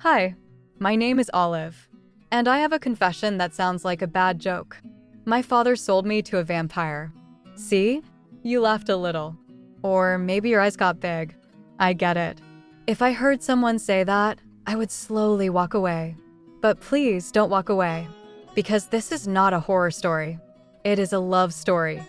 Hi, my name is Olive, and I have a confession that sounds like a bad joke. My father sold me to a vampire. See? You laughed a little. Or maybe your eyes got big. I get it. If I heard someone say that, I would slowly walk away. But please don't walk away, because this is not a horror story. It is a love story.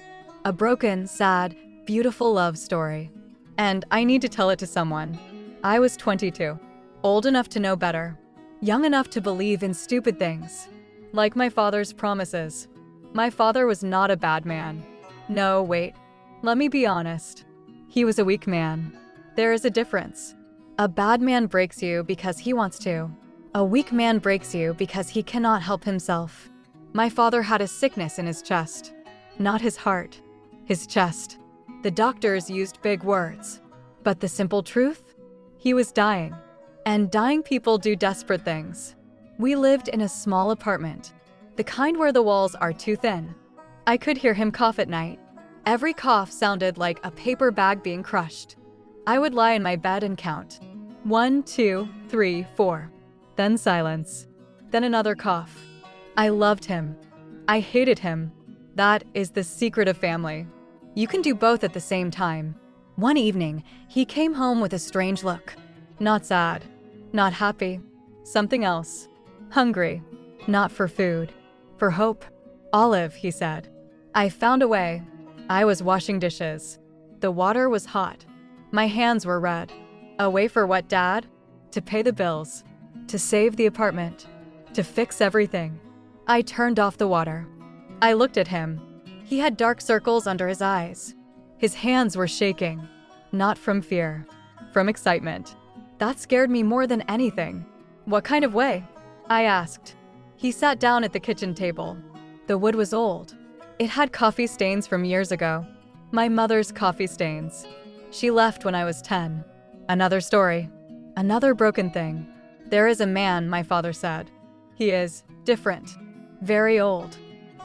A broken, sad, beautiful love story. And I need to tell it to someone. I was 22. Old enough to know better. Young enough to believe in stupid things. Like my father's promises. My father was not a bad man. No, wait. Let me be honest. He was a weak man. There is a difference. A bad man breaks you because he wants to. A weak man breaks you because he cannot help himself. My father had a sickness in his chest. Not his heart. His chest. The doctors used big words. But the simple truth? He was dying. And dying people do desperate things. We lived in a small apartment. The kind where the walls are too thin. I could hear him cough at night. Every cough sounded like a paper bag being crushed. I would lie in my bed and count. 1, 2, 3, 4. Then silence. Then another cough. I loved him. I hated him. That is the secret of family. You can do both at the same time. One evening, he came home with a strange look. Not sad. Not happy. Something else. Hungry. Not for food. For hope. Olive, he said. I found a way. I was washing dishes. The water was hot. My hands were red. A way for what, Dad? To pay the bills. To save the apartment. To fix everything. I turned off the water. I looked at him. He had dark circles under his eyes. His hands were shaking. Not from fear. From excitement. That scared me more than anything. What kind of way? I asked. He sat down at the kitchen table. The wood was old. It had coffee stains from years ago. My mother's coffee stains. She left when I was 10. Another story. Another broken thing. There is a man, my father said. He is different. Very old.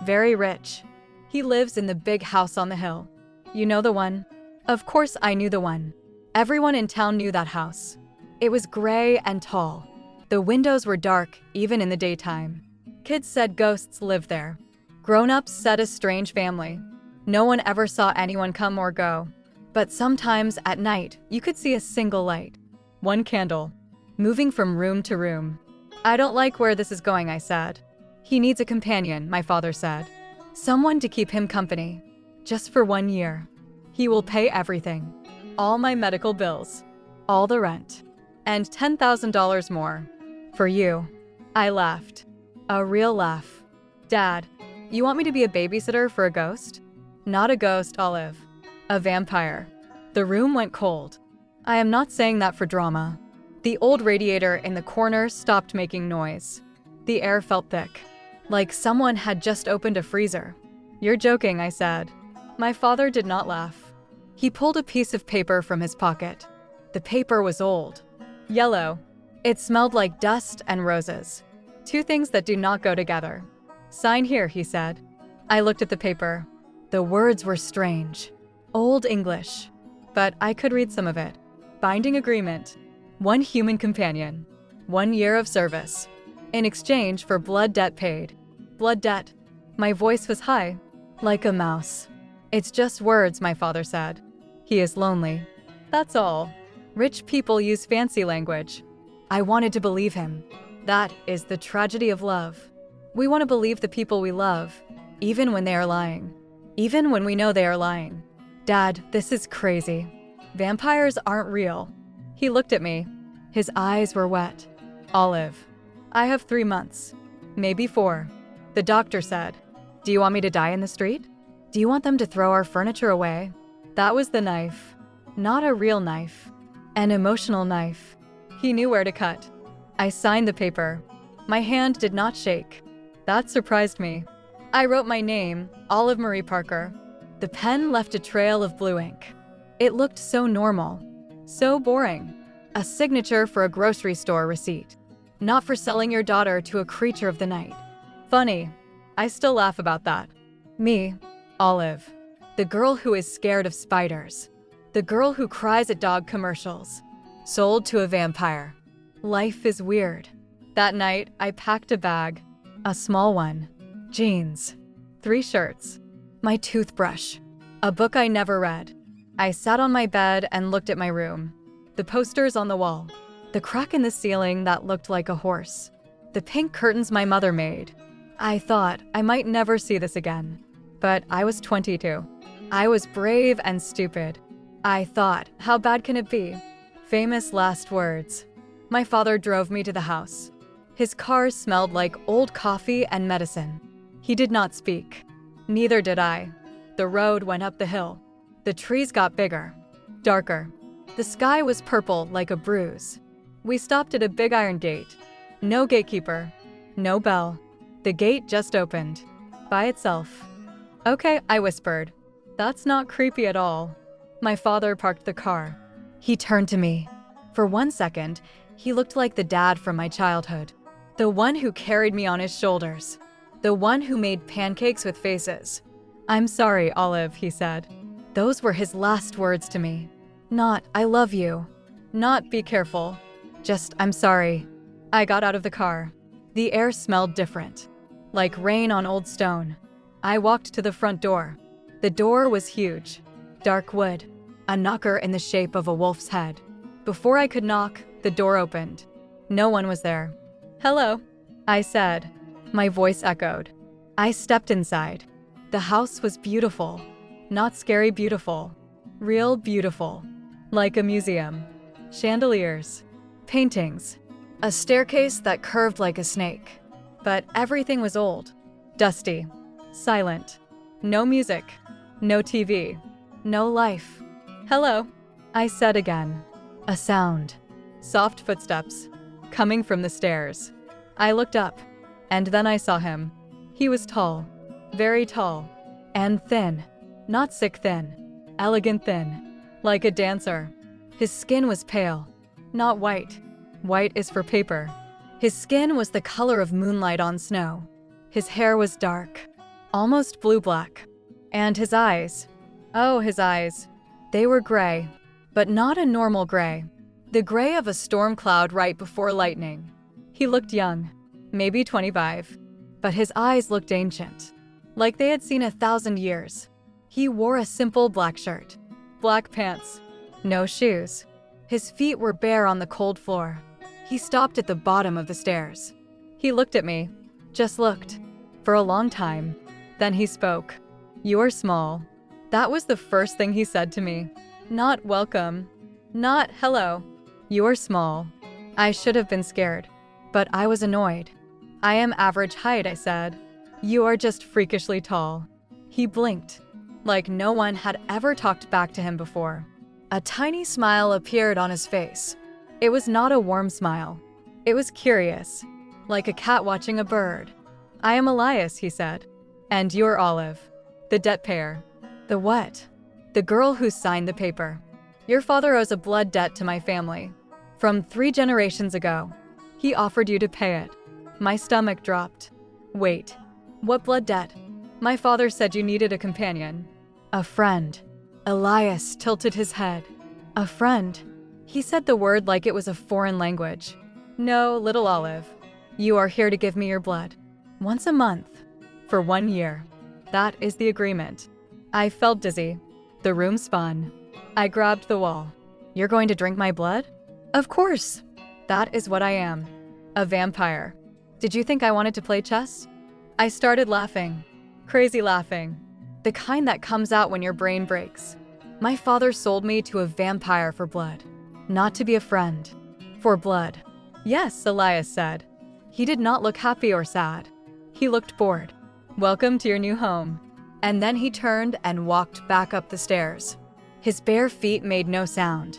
Very rich. He lives in the big house on the hill. You know the one? Of course I knew the one. Everyone in town knew that house. It was gray and tall. The windows were dark, even in the daytime. Kids said ghosts lived there. Grown-ups said a strange family. No one ever saw anyone come or go. But sometimes, at night, you could see a single light. One candle. Moving from room to room. I don't like where this is going, I said. He needs a companion, my father said. Someone to keep him company. Just for 1 year. He will pay everything. All my medical bills. All the rent. And $10,000 more. For you. I laughed. A real laugh. Dad, you want me to be a babysitter for a ghost? Not a ghost, Olive. A vampire. The room went cold. I am not saying that for drama. The old radiator in the corner stopped making noise. The air felt thick. Like someone had just opened a freezer. You're joking, I said. My father did not laugh. He pulled a piece of paper from his pocket. The paper was old. Yellow. It smelled like dust and roses. Two things that do not go together. Sign here, he said. I looked at the paper. The words were strange. Old English. But I could read some of it. Binding agreement. 1 human companion. 1 year of service. In exchange for blood debt paid. Blood debt. My voice was high. Like a mouse. It's just words, my father said. He is lonely. That's all. Rich people use fancy language. I wanted to believe him. That is the tragedy of love. We want to believe the people we love, even when they are lying. Even when we know they are lying. Dad, this is crazy. Vampires aren't real. He looked at me. His eyes were wet. Olive. I have 3 months. Maybe 4. The doctor said. Do you want me to die in the street? Do you want them to throw our furniture away? That was the knife. Not a real knife. An emotional knife. He knew where to cut. I signed the paper. My hand did not shake. That surprised me. I wrote my name, Olive Marie Parker. The pen left a trail of blue ink. It looked so normal. So boring. A signature for a grocery store receipt. Not for selling your daughter to a creature of the night. Funny. I still laugh about that. Me, Olive. The girl who is scared of spiders. The girl who cries at dog commercials. Sold to a vampire. Life is weird. That night, I packed a bag. A small one. Jeans. 3 shirts. My toothbrush. A book I never read. I sat on my bed and looked at my room. The posters on the wall. The crack in the ceiling that looked like a horse. The pink curtains my mother made. I thought I might never see this again. But I was 22. I was brave and stupid. I thought, how bad can it be? Famous last words. My father drove me to the house. His car smelled like old coffee and medicine. He did not speak. Neither did I. The road went up the hill. The trees got bigger, darker. The sky was purple like a bruise. We stopped at a big iron gate. No gatekeeper. No bell. The gate just opened. By itself. Okay, I whispered. That's not creepy at all. My father parked the car. He turned to me. For 1 second, he looked like the dad from my childhood. The one who carried me on his shoulders. The one who made pancakes with faces. I'm sorry, Olive, he said. Those were his last words to me. Not, I love you. Not, be careful. Just, I'm sorry. I got out of the car. The air smelled different. Like rain on old stone. I walked to the front door. The door was huge. Dark wood. A knocker in the shape of a wolf's head. Before I could knock, the door opened. No one was there. Hello, I said. My voice echoed. I stepped inside. The house was beautiful. Not scary beautiful. Real beautiful. Like a museum. Chandeliers. Paintings. A staircase that curved like a snake. But everything was old. Dusty. Silent. No music. No TV. No life. Hello, I said again. A sound. Soft footsteps. Coming from the stairs. I looked up. And then I saw him. He was tall. Very tall. And thin. Not sick thin. Elegant thin. Like a dancer. His skin was pale. Not white. White is for paper. His skin was the color of moonlight on snow. His hair was dark. Almost blue-black. And his eyes. Oh, his eyes. They were gray. But not a normal gray. The gray of a storm cloud right before lightning. He looked young. Maybe 25. But his eyes looked ancient. Like they had seen 1,000 years. He wore a simple black shirt. Black pants. No shoes. His feet were bare on the cold floor. He stopped at the bottom of the stairs. He looked at me. Just looked. For a long time. Then he spoke. You're small. That was the first thing he said to me. Not welcome. Not hello. You're small. I should have been scared. But I was annoyed. I am average height, I said. You are just freakishly tall. He blinked. Like no one had ever talked back to him before. A tiny smile appeared on his face. It was not a warm smile. It was curious. Like a cat watching a bird. I am Elias, he said. And you're Olive. The debt payer. The what? The girl who signed the paper. Your father owes a blood debt to my family. From 3 generations ago. He offered you to pay it. My stomach dropped. Wait. What blood debt? My father said you needed a companion. A friend. Elias tilted his head. A friend. He said the word like it was a foreign language. No, little Olive. You are here to give me your blood. Once a month. For 1 year. That is the agreement. I felt dizzy. The room spun. I grabbed the wall. You're going to drink my blood? Of course. That is what I am. A vampire. Did you think I wanted to play chess? I started laughing. Crazy laughing. The kind that comes out when your brain breaks. My father sold me to a vampire for blood. Not to be a friend. For blood. Yes, Elias said. He did not look happy or sad. He looked bored. Welcome to your new home. And then he turned and walked back up the stairs. His bare feet made no sound.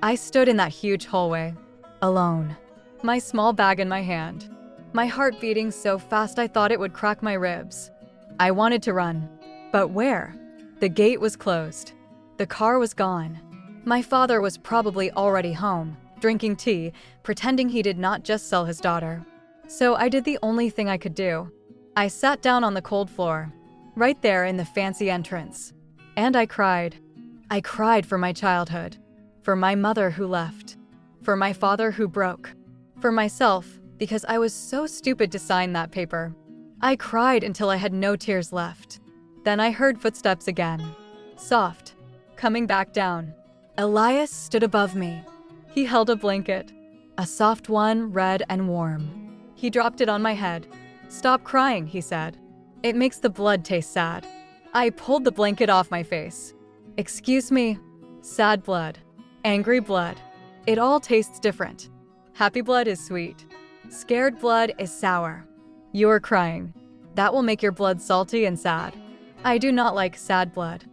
I stood in that huge hallway. Alone. My small bag in my hand. My heart beating so fast I thought it would crack my ribs. I wanted to run. But where? The gate was closed. The car was gone. My father was probably already home, drinking tea, pretending he did not just sell his daughter. So I did the only thing I could do. I sat down on the cold floor, right there in the fancy entrance. And I cried. I cried for my childhood. For my mother who left. For my father who broke. For myself, because I was so stupid to sign that paper. I cried until I had no tears left. Then I heard footsteps again. Soft. Coming back down. Elias stood above me. He held a blanket. A soft one, red and warm. He dropped it on my head. "Stop crying," he said. "It makes the blood taste sad." I pulled the blanket off my face. "Excuse me." Sad blood. Angry blood. It all tastes different. Happy blood is sweet. Scared blood is sour. You are crying. That will make your blood salty and sad. I do not like sad blood.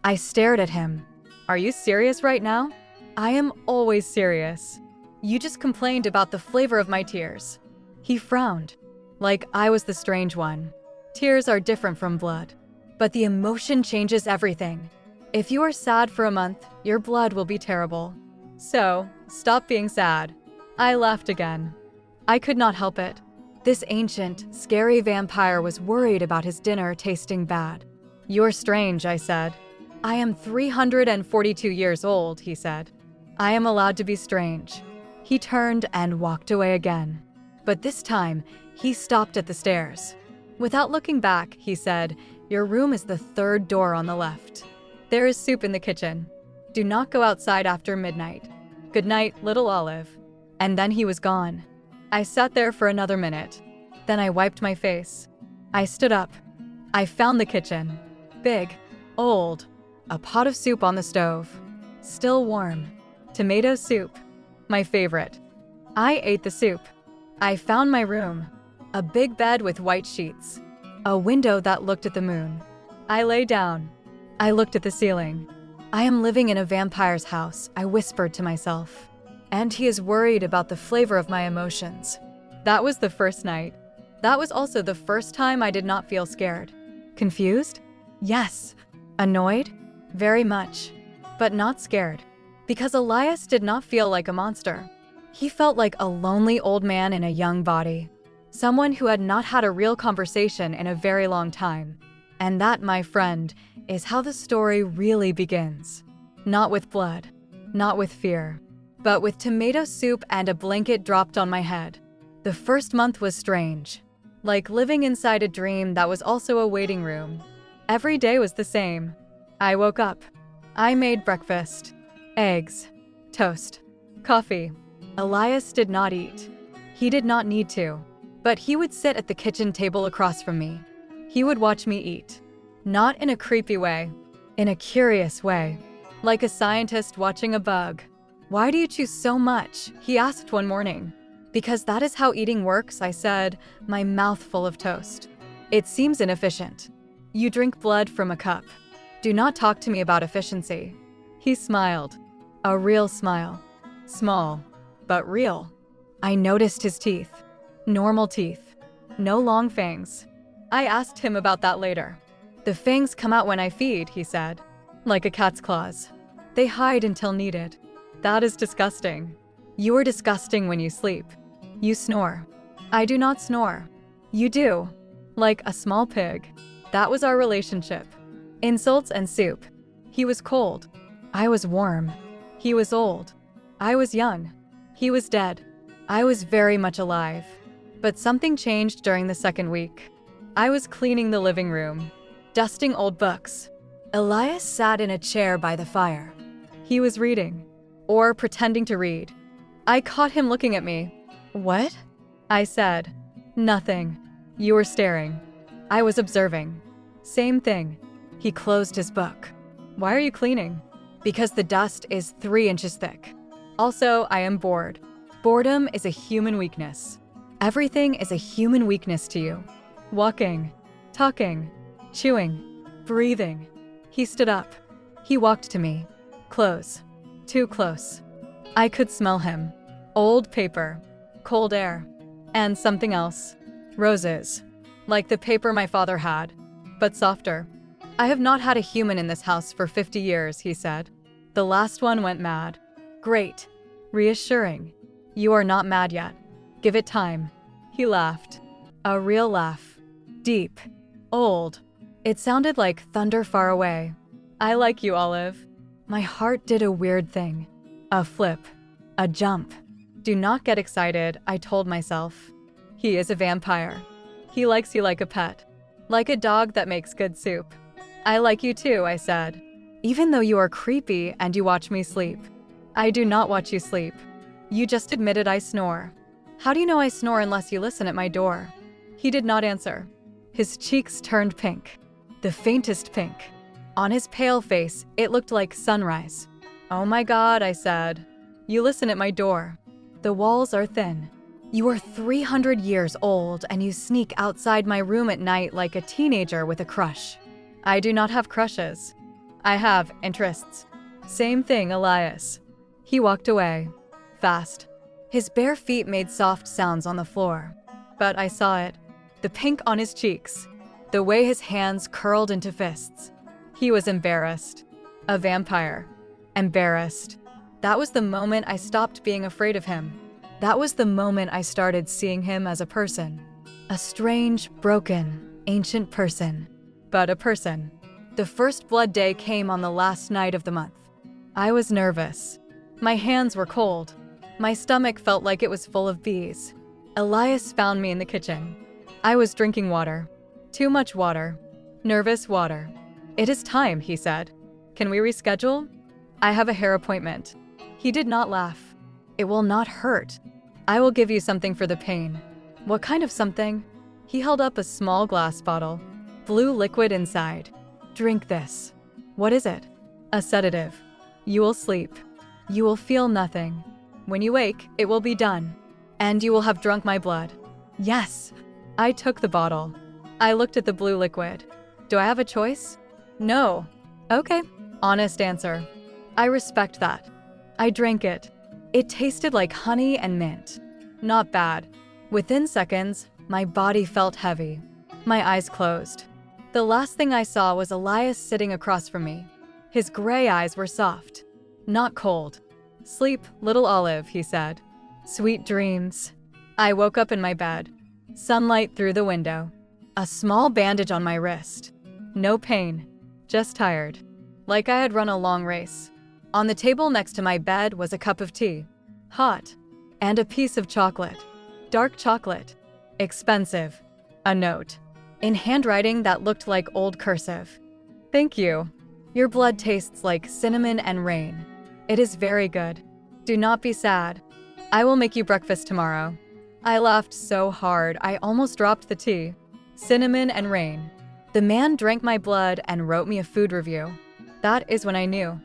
I stared at him. "Are you serious right now?" "I am always serious. You just complained about the flavor of my tears." He frowned, like I was the strange one. Tears are different from blood. But the emotion changes everything. If you are sad for a month, your blood will be terrible. So, stop being sad. I laughed again. I could not help it. This ancient, scary vampire was worried about his dinner tasting bad. "You're strange," I said. "I am 342 years old," he said. "I am allowed to be strange." He turned and walked away again. But this time, he stopped at the stairs. Without looking back, he said, "Your room is the third door on the left. There is soup in the kitchen. Do not go outside after midnight. Good night, little Olive." And then he was gone. I sat there for another minute. Then I wiped my face. I stood up. I found the kitchen. Big. Old. A pot of soup on the stove. Still warm. Tomato soup. My favorite. I ate the soup. I found my room. A big bed with white sheets. A window that looked at the moon. I lay down. I looked at the ceiling. I am living in a vampire's house, I whispered to myself. And he is worried about the flavor of my emotions. That was the first night. That was also the first time I did not feel scared. Confused? Yes. Annoyed? Very much. But not scared. Because Elias did not feel like a monster. He felt like a lonely old man in a young body. Someone who had not had a real conversation in a very long time. And that, my friend, is how the story really begins. Not with blood. Not with fear. But with tomato soup and a blanket dropped on my head. The first month was strange. Like living inside a dream that was also a waiting room. Every day was the same. I woke up. I made breakfast. Eggs. Toast. Coffee. Elias did not eat. He did not need to. But he would sit at the kitchen table across from me. He would watch me eat. Not in a creepy way. In a curious way. Like a scientist watching a bug. "Why do you chew so much?" he asked one morning. "Because that is how eating works," I said, my mouth full of toast. "It seems inefficient. You drink blood from a cup. Do not talk to me about efficiency." He smiled. A real smile. Small, but real. I noticed his teeth. Normal teeth. No long fangs. I asked him about that later. "The fangs come out when I feed," he said. "Like a cat's claws. They hide until needed." That is disgusting. You are disgusting when you sleep. You snore. I do not snore. You do. Like a small pig. That was our relationship. Insults and soup. He was cold. I was warm. He was old. I was young. He was dead. I was very much alive. But something changed during the second week. I was cleaning the living room, dusting old books. Elias sat in a chair by the fire. He was reading, or pretending to read. I caught him looking at me. "What?" I said. "Nothing. You were staring." I was observing. Same thing. He closed his book. "Why are you cleaning?" "Because the dust is 3 inches thick. Also, I am bored." Boredom is a human weakness. Everything is a human weakness to you. Walking, talking, chewing, breathing. He stood up. He walked to me. Close. Too close. I could smell him. Old paper. Cold air. And something else. Roses. Like the paper my father had, but softer. "I have not had a human in this house for 50 years, he said. "The last one went mad." "Great. Reassuring. You are not mad yet. Give it time." He laughed. A real laugh. Deep. Old. It sounded like thunder far away. "I like you, Olive." My heart did a weird thing. A flip. A jump. Do not get excited, I told myself. He is a vampire. He likes you like a pet. Like a dog that makes good soup. I like you too, I said. Even though you are creepy and you watch me sleep. I do not watch you sleep. You just admitted I snore. How do you know I snore unless you listen at my door? He did not answer. His cheeks turned pink. The faintest pink. On his pale face, it looked like sunrise. Oh my God, I said. You listen at my door. The walls are thin. You are 300 years old and you sneak outside my room at night like a teenager with a crush. I do not have crushes. I have interests. Same thing, Elias. He walked away. Fast. His bare feet made soft sounds on the floor. But I saw it. The pink on his cheeks. The way his hands curled into fists. He was embarrassed. A vampire. Embarrassed. That was the moment I stopped being afraid of him. That was the moment I started seeing him as a person. A strange, broken, ancient person. But a person. The first blood day came on the last night of the month. I was nervous. My hands were cold. My stomach felt like it was full of bees. Elias found me in the kitchen. I was drinking water. Too much water. Nervous water. It is time, he said. Can we reschedule? I have a hair appointment. He did not laugh. It will not hurt. I will give you something for the pain. What kind of something? He held up a small glass bottle. Blue liquid inside. Drink this. What is it? A sedative. You will sleep. You will feel nothing. When you wake, it will be done. And you will have drunk my blood. Yes. I took the bottle. I looked at the blue liquid. Do I have a choice? No. Okay. Honest answer. I respect that. I drank it. It tasted like honey and mint. Not bad. Within seconds, my body felt heavy. My eyes closed. The last thing I saw was Elias sitting across from me. His gray eyes were soft. Not cold. Sleep, little Olive, he said. Sweet dreams. I woke up in my bed. Sunlight through the window. A small bandage on my wrist. No pain. Just tired. Like I had run a long race. On the table next to my bed was a cup of tea. Hot. And a piece of chocolate. Dark chocolate. Expensive. A note. In handwriting that looked like old cursive. Thank you. Your blood tastes like cinnamon and rain. It is very good. Do not be sad. I will make you breakfast tomorrow. I laughed so hard I almost dropped the tea. Cinnamon and rain. The man drank my blood and wrote me a food review. That is when I knew.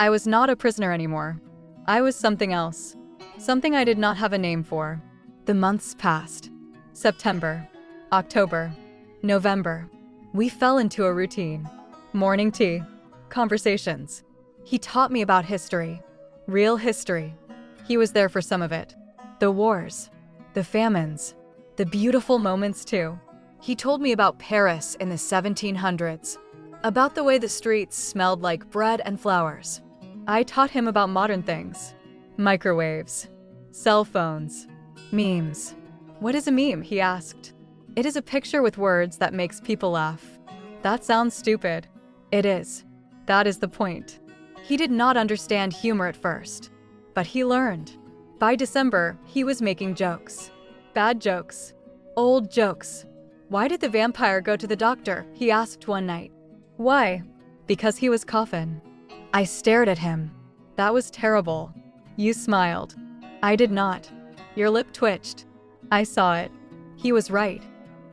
I was not a prisoner anymore. I was something else. Something I did not have a name for. The months passed. September. October. November. We fell into a routine. Morning tea. Conversations. He taught me about history. Real history. He was there for some of it. The wars. The famines. The beautiful moments too. He told me about Paris in the 1700s. About the way the streets smelled like bread and flowers. I taught him about modern things. Microwaves. Cell phones. Memes. What is a meme? He asked. It is a picture with words that makes people laugh. That sounds stupid. It is. That is the point. He did not understand humor at first. But he learned. By December, he was making jokes. Bad jokes. Old jokes. Why did the vampire go to the doctor? He asked one night. Why? Because he was coughing. I stared at him. That was terrible. You smiled. I did not. Your lip twitched. I saw it. He was right.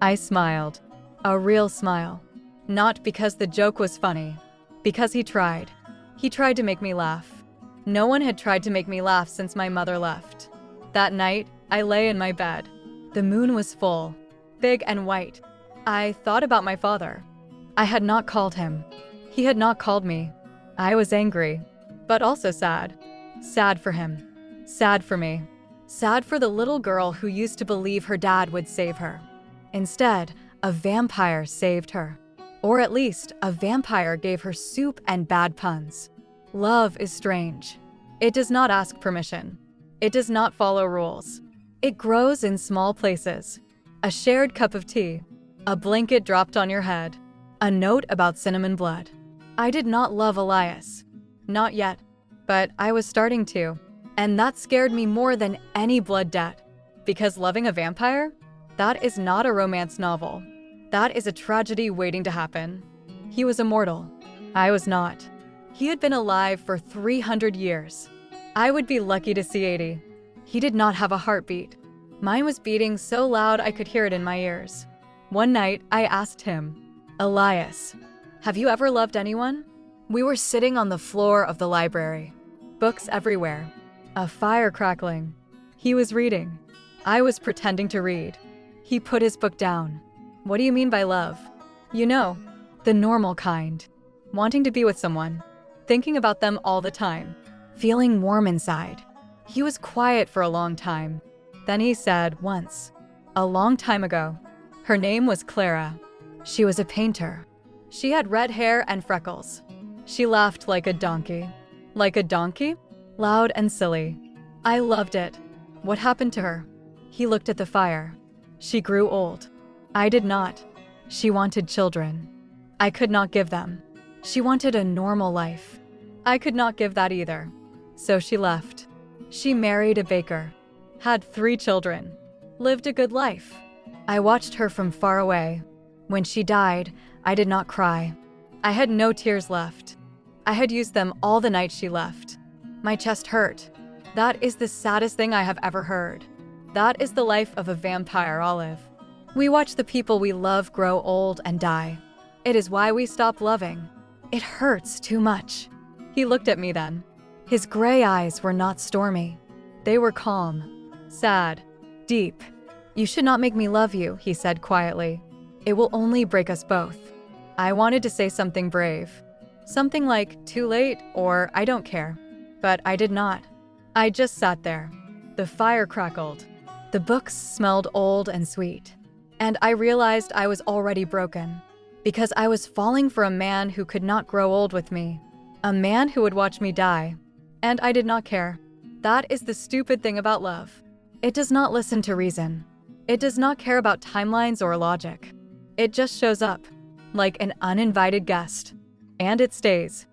I smiled. A real smile. Not because the joke was funny. Because he tried. He tried to make me laugh. No one had tried to make me laugh since my mother left. That night, I lay in my bed. The moon was full. Big and white. I thought about my father. I had not called him. He had not called me. I was angry, but also sad. Sad for him. Sad for me. Sad for the little girl who used to believe her dad would save her. Instead, a vampire saved her. Or at least, a vampire gave her soup and bad puns. Love is strange. It does not ask permission. It does not follow rules. It grows in small places. A shared cup of tea. A blanket dropped on your head. A note about cinnamon blood. I did not love Elias. Not yet. But I was starting to. And that scared me more than any blood debt. Because loving a vampire? That is not a romance novel. That is a tragedy waiting to happen. He was immortal. I was not. He had been alive for 300 years. I would be lucky to see 80. He did not have a heartbeat. Mine was beating so loud I could hear it in my ears. One night, I asked him, "Elias, have you ever loved anyone?" We were sitting on the floor of the library. Books everywhere. A fire crackling. He was reading. I was pretending to read. He put his book down. "What do you mean by love?" "You know, the normal kind. Wanting to be with someone. Thinking about them all the time. Feeling warm inside." He was quiet for a long time. Then he said once, "A long time ago." Her name was Clara. She was a painter. She had red hair and freckles. She laughed like a donkey. Like a donkey? Loud and silly. I loved it. What happened to her? He looked at the fire. She grew old. I did not. She wanted children. I could not give them. She wanted a normal life. I could not give that either. So she left. She married a baker. Had 3 children. Lived a good life. I watched her from far away. When she died, I did not cry. I had no tears left. I had used them all the night she left. My chest hurt. That is the saddest thing I have ever heard. That is the life of a vampire, Olive. We watch the people we love grow old and die. It is why we stop loving. It hurts too much. He looked at me then. His gray eyes were not stormy. They were calm, sad, deep. "You should not make me love you," he said quietly. "It will only break us both." I wanted to say something brave. Something like, "Too late," or "I don't care." But I did not. I just sat there. The fire crackled. The books smelled old and sweet. And I realized I was already broken. Because I was falling for a man who could not grow old with me. A man who would watch me die. And I did not care. That is the stupid thing about love. It does not listen to reason. It does not care about timelines or logic. It just shows up, like an uninvited guest. And it stays.